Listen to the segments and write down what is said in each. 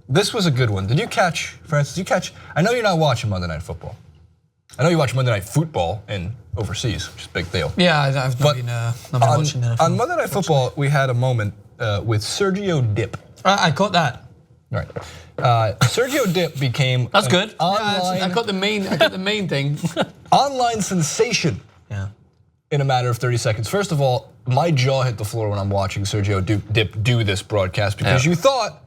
This was a good one. Did you catch, Francis? Did you catch? I know you're not watching Monday Night Football. I know you watch Monday Night Football in overseas, which is a big deal. Yeah, I've not been watching that. On Monday Night Football, we had a moment with Sergio Dipp. I caught that. Right. Sergio Dipp became That's good. Online, I got the main thing. Online sensation. Yeah. In a matter of 30 seconds. First of all, my jaw hit the floor when I'm watching Sergio Dipp do this broadcast because you thought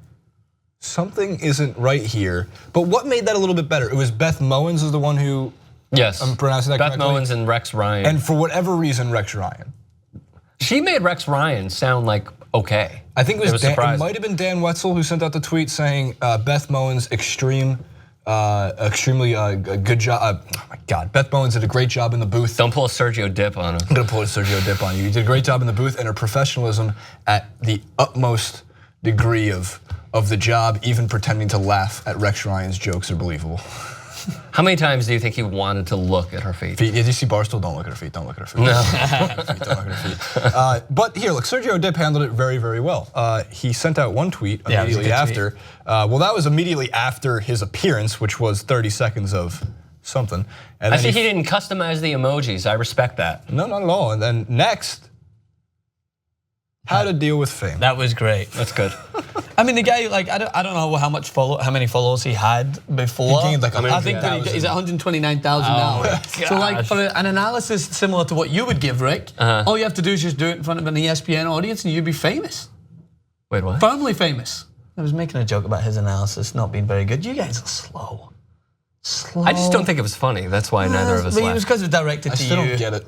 something isn't right here. But what made that a little bit better? It was Beth Mowins is the one who. Yes. I'm pronouncing that Beth correctly. Mowins and Rex Ryan. And for whatever reason, Rex Ryan. She made Rex Ryan sound like okay. I think it might have been Dan Wetzel who sent out the tweet saying Beth Mowins extremely good job. Oh my God, Beth Mowins did a great job in the booth. Don't pull a Sergio Dipp on him. I'm gonna pull a Sergio Dipp on you. You did a great job in the booth and her professionalism at the utmost degree of the job, even pretending to laugh at Rex Ryan's jokes are believable. How many times do you think he wanted to look at her feet? Did you see Barstool? Don't look at her feet. Don't look at her feet. No. Don't look at her feet. But here, look, Sergio Dipp handled it very, very well. He sent out one tweet immediately after. Well, that was immediately after his appearance, which was 30 seconds of something. And I see he didn't customize the emojis. I respect that. No, not at all. And then next, how to deal with fame. That was great. That's good. I mean, the guy, like, I don't know how many followers he had before. He gained like I think that he's at 129,000 now. So like for an analysis similar to what you would give, Rick, all you have to do is just do it in front of an ESPN audience and you'd be famous. Wait, what? Firmly famous. I was making a joke about his analysis not being very good. You guys are slow. I just don't think it was funny. That's why neither of us laughed. It was because it was directed to you. I still don't get it.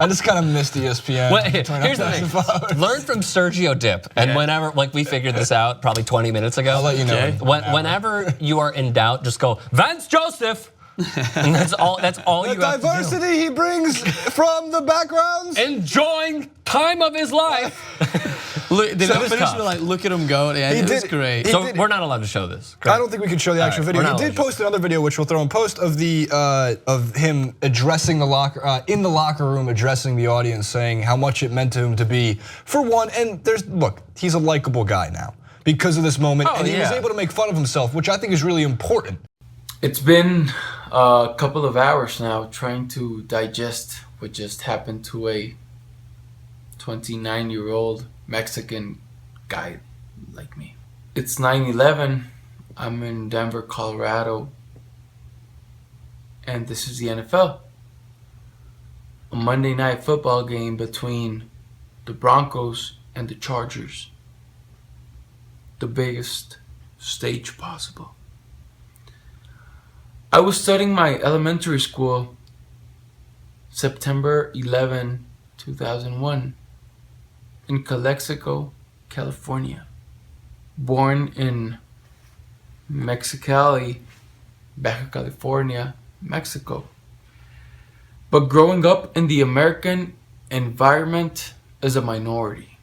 I just kind of missed ESPN. Well, here's the thing. Learn from Sergio Dipp. And whenever, like we figured this out probably 20 minutes ago. I'll let you know. Whenever you are in doubt, just go, Vance Joseph. And that's all you have to do. The diversity he brings from the backgrounds. Enjoying time of his life. Look, they finished with like, look at him go at the end. It was great. So we're not allowed to show this. I don't think we can show the actual video. He did post another video, which we'll throw in post of him addressing the locker in the locker room, addressing the audience, saying how much it meant to him to be for one. And look, he's a likable guy now because of this moment, and he was able to make fun of himself, which I think is really important. It's been a couple of hours now trying to digest what just happened to a 29-year-old Mexican guy like me. It's 9/11. I'm in Denver, Colorado, and this is the NFL. A Monday night football game between the Broncos and the Chargers. The biggest stage possible. I was studying my elementary school September 11, 2001 in Calexico, California. Born in Mexicali, Baja California, Mexico. But growing up in the American environment as a minority.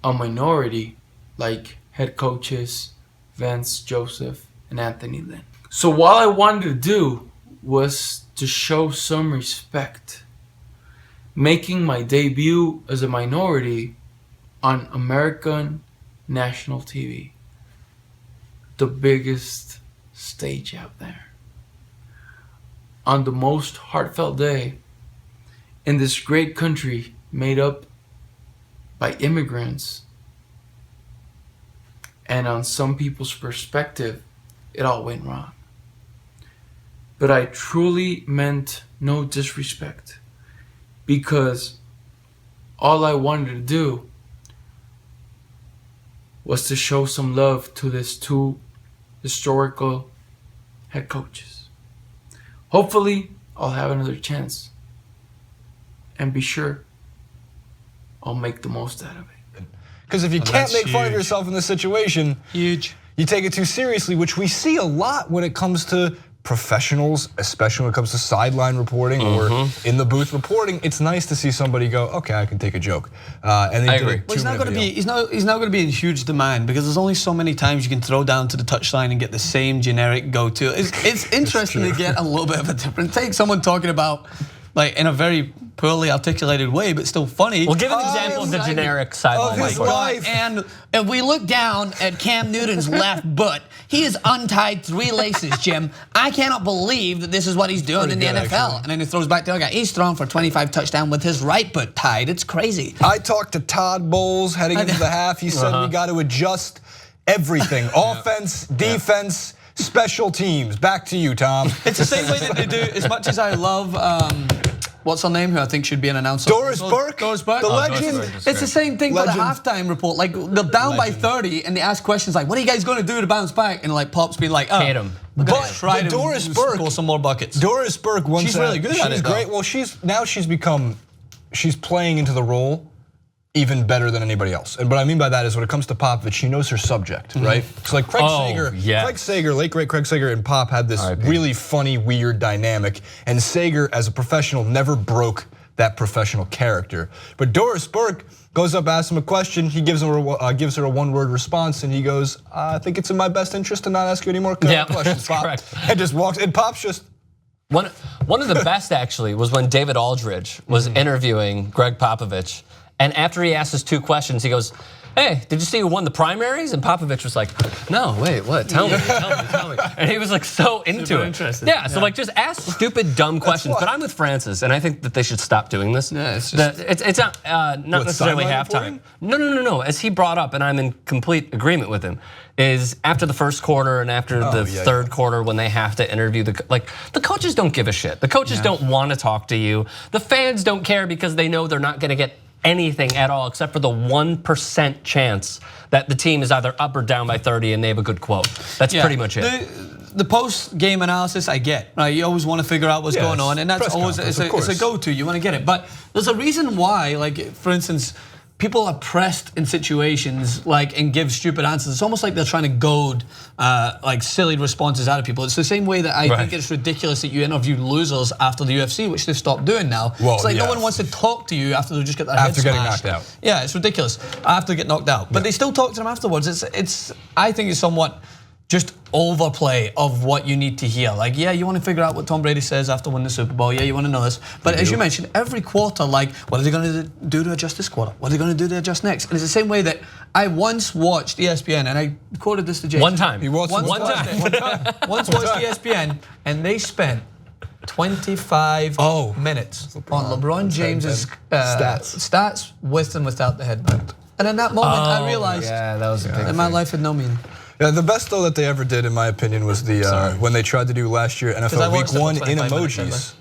A minority like head coaches Vance Joseph and Anthony Lynn. So what I wanted to do was to show some respect, making my debut as a minority on American national TV, the biggest stage out there, on the most heartfelt day in this great country made up by immigrants, and on some people's perspective, it all went wrong. But I truly meant no disrespect, because all I wanted to do was to show some love to these two historical head coaches. Hopefully, I'll have another chance, and be sure I'll make the most out of it. Because if you can't make fun of yourself in this situation, you take it too seriously, which we see a lot when it comes to professionals, especially when it comes to sideline reporting or in the booth reporting. It's nice to see somebody go, okay, I can take a joke. And I agree. Well, he's not going to be in huge demand because there's only so many times you can throw down to the touchline and get the same generic go-to. It's interesting to get a little bit of a different take. Someone talking about like in a very poorly articulated way, but still funny. Well, give an example of the generic sideline. Of his life. And if we look down at Cam Newton's left butt, he has untied 3 laces, Jim. I cannot believe that this is what he's doing in the NFL. Actually. And then he throws back to the other guy. He's thrown for 25 touchdowns with his right butt tied. It's crazy. I talked to Todd Bowles heading into the half. He said we got to adjust everything. Offense, defense, special teams. Back to you, Tom. It's the same way that they do, as much as I love, what's her name, who I think should be an announcer? Doris Burke. Doris Burke. The legend. It's the same thing for the halftime report. Like, they're down by 30, and they ask questions like, what are you guys going to do to bounce back? And like, Pop's being like, hate him. But Doris Burke, score some more buckets. Doris Burke once she's really good at it. She's great. Well, she's playing into the role even better than anybody else. And what I mean by that is when it comes to Popovich, she knows her subject, right? So like Craig Sager, late great Craig Sager and Pop had this really funny, weird dynamic. And Sager, as a professional, never broke that professional character. But Doris Burke goes up, asks him a question. He gives her a one-word response, and he goes, "I think it's in my best interest to not ask you any more questions, Pop." Correct. And just walks. And Pop's just. One of the best actually was when David Aldridge was interviewing Greg Popovich. And after he asked us 2 questions, he goes, "Hey, did you see who won the primaries?" And Popovich was like, "No, wait, what? Tell me. And he was like so into it. Interested. Yeah, so like just ask stupid, dumb questions. But I'm with Francis, and I think that they should stop doing this. Yeah, it's just it's not necessarily halftime. No. As he brought up, and I'm in complete agreement with him, is after the first quarter and after the third quarter when they have to interview the coaches don't give a shit. The coaches don't want to talk to you. The fans don't care because they know they're not going to get anything at all except for the 1% chance that the team is either up or down by 30 and they have a good quote. That's pretty much it. The post-game analysis I get, right? You always want to figure out what's going on, and that's always it's a go-to. You want to get it, but there's a reason why. Like for instance, people are pressed in situations and give stupid answers. It's almost like they're trying to goad like silly responses out of people. It's the same way that I think it's ridiculous that you interview losers after the UFC, which they've stopped doing now. Well, it's like no one wants to talk to you after they just get their head smashed. After getting knocked out. Yeah, it's ridiculous. After they get knocked out, but they still talk to them afterwards. I think it's somewhat just overplay of what you need to hear. Like, yeah, you want to figure out what Tom Brady says after winning the Super Bowl. Yeah, you want to know this. But as you mentioned, every quarter, like, what are they going to do to adjust this quarter? What are they going to do to adjust next? And it's the same way that I once watched ESPN, and I quoted this to Jason. One time. He watched once watched ESPN, and they spent 25 minutes on LeBron James's stats with and without the headband. And in that moment, I realized that was a big that my life had no meaning. Yeah, the best though that they ever did, in my opinion, was the when they tried to do last year NFL Week 1 in emojis.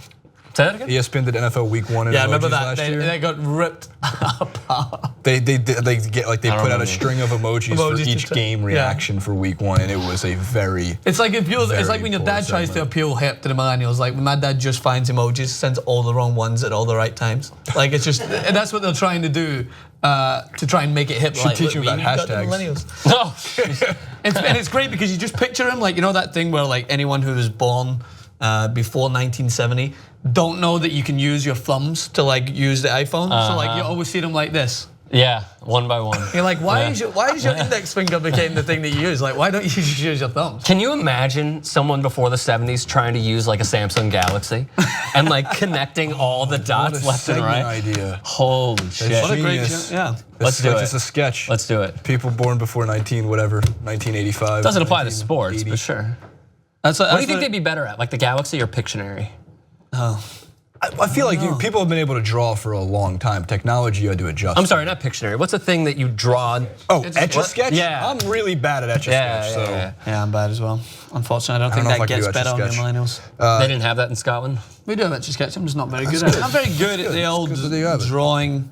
Say that again? ESPN did NFL Week 1 in emojis last year. Yeah, I remember that. They got ripped apart. They put out a string of emojis for each game reaction for Week 1, and it was a very. It's like when your dad tries to appeal hip to the millennials. Like when my dad just finds emojis, sends all the wrong ones at all the right times. Like it's just, and that's what they're trying to do to try and make it hip. Should teach them about hashtags. Oh, and it's great because you just picture him like, you know that thing where like anyone who was born before 1970 don't know that you can use your thumbs to like use the iPhone. So like you always see them like this. Yeah, one by one. You're like, why is your index finger became the thing that you use? Like, why don't you just use your thumbs? Can you imagine someone before the 70s trying to use like a Samsung Galaxy and like connecting all the dots left and right? Idea. Holy shit! What a great, yeah. Let's do it. It's a sketch. Let's do it. People born before 1985. Doesn't apply to sports, but sure. What do you think they'd be better at, like the Galaxy or Pictionary? Oh. I feel like people have been able to draw for a long time. Technology, you had to adjust. I'm sorry, not Pictionary. What's the thing that you draw? Oh, Etch-a-Sketch? Yeah. I'm really bad at Etch-a-Sketch. Yeah, I'm bad as well. Unfortunately, I don't think that gets better on the millennials. They didn't have that in Scotland? We do have Etch-a-Sketch. I'm just not very good at it. I'm very good at the old drawing.